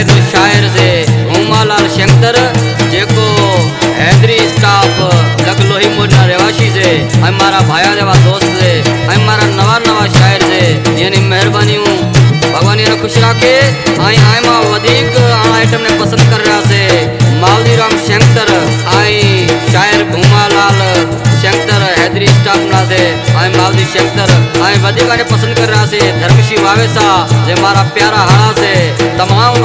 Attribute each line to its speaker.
Speaker 1: जो शायर से घूमालाल शंकर जेको हैदरी स्टाफ लखलोही मोरना रहवासी से हमारा भाया देवा दोस्त से हमारा नवा नवा शायर से यानी मेहरबानी भगवान ने खुश रखे आई आई मां वधिक आइटम ने पसंद कर रहा से मावली राम शंकर आई शायर घूमालाल शंकर हैदरी स्टाफ ना दे आई मावली शंकर आई वधिक ने पसंद कर रहा से धर्मशी वावेसा जे मारा प्यारा हाड़ा से तमाम